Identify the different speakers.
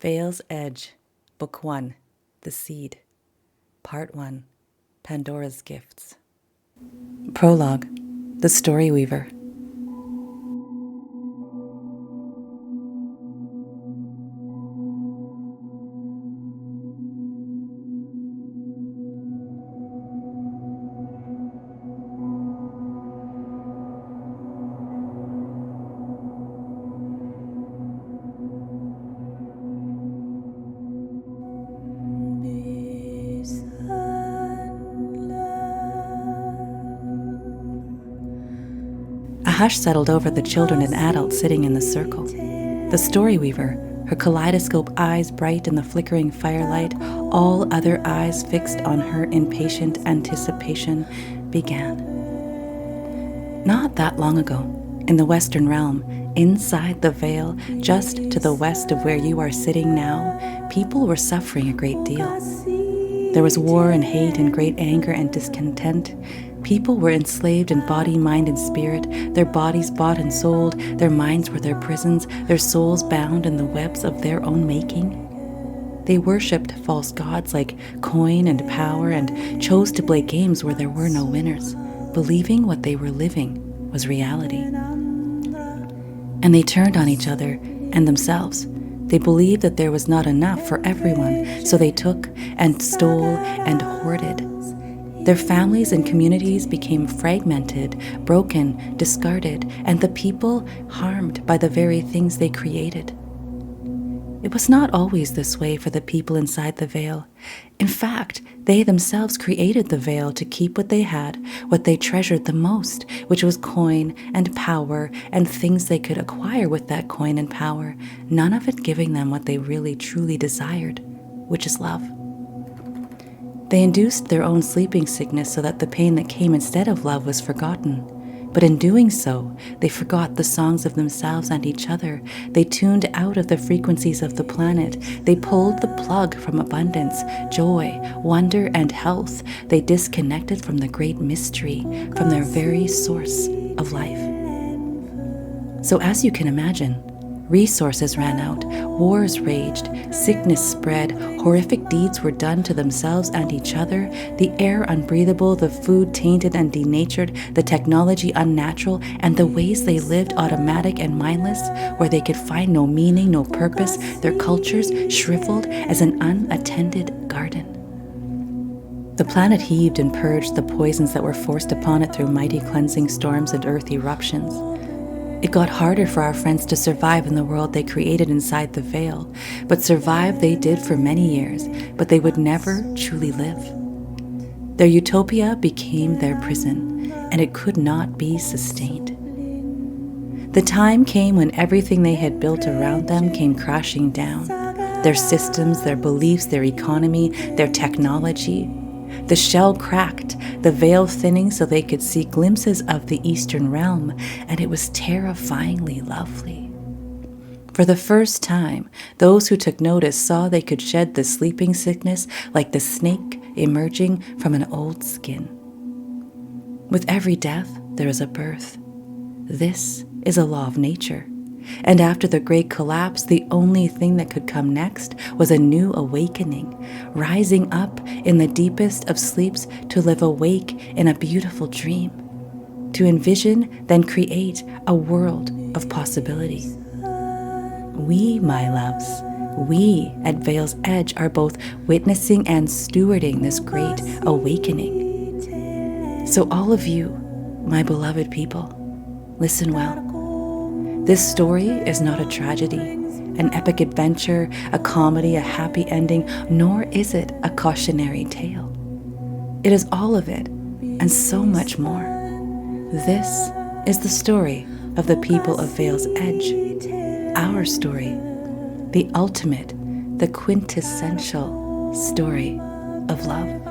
Speaker 1: Veil's Edge, Book 1, The Seed, Part 1, Pandora's Gifts. Prologue, The StoryWeaver. A hush settled over the children and adults sitting in the circle. The StoryWeaver, her kaleidoscope eyes bright in the flickering firelight, all other eyes fixed on her in patient anticipation, began. Not that long ago, in the Western realm, inside the veil, just to the west of where you are sitting now, people were suffering a great deal. There was war and hate and great anger and discontent. People were enslaved in body, mind, and spirit, their bodies bought and sold, their minds were their prisons, their souls bound in the webs of their own making. They worshipped false gods like coin and power and chose to play games where there were no winners, believing what they were living was reality. And they turned on each other and themselves. They believed that there was not enough for everyone, so they took and stole and hoarded. Their families and communities became fragmented, broken, discarded, and the people harmed by the very things they created. It was not always this way for the people inside the veil. In fact, they themselves created the veil to keep what they had, what they treasured the most, which was coin and power and things they could acquire with that coin and power, none of it giving them what they really truly desired, which is love. They induced their own sleeping sickness so that the pain that came instead of love was forgotten. But in doing so, they forgot the songs of themselves and each other. They tuned out of the frequencies of the planet. They pulled the plug from abundance, joy, wonder, and health. They disconnected from the great mystery, from their very source of life. So as you can imagine, resources ran out, wars raged, sickness spread, horrific deeds were done to themselves and each other, the air unbreathable, the food tainted and denatured, the technology unnatural, and the ways they lived automatic and mindless, where they could find no meaning, no purpose, their cultures shriveled as an unattended garden. The planet heaved and purged the poisons that were forced upon it through mighty cleansing storms and earth eruptions. It got harder for our friends to survive in the world they created inside the veil, but survive they did for many years, but they would never truly live. Their utopia became their prison, and it could not be sustained. The time came when everything they had built around them came crashing down. Their systems, their beliefs, their economy, their technology. The shell cracked, the veil thinning so they could see glimpses of the Eastern realm, and it was terrifyingly lovely. For the first time, those who took notice saw they could shed the sleeping sickness like the snake emerging from an old skin. With every death, there is a birth. This is a law of nature. And after the great collapse, the only thing that could come next was a new awakening, rising up in the deepest of sleeps to live awake in a beautiful dream, to envision, then create a world of possibility. We, my loves, we at Veil's Edge are both witnessing and stewarding this great awakening. So all of you, my beloved people, listen well. This story is not a tragedy, an epic adventure, a comedy, a happy ending, nor is it a cautionary tale. It is all of it, and so much more. This is the story of the people of Veil's Edge, our story, the ultimate, the quintessential story of love.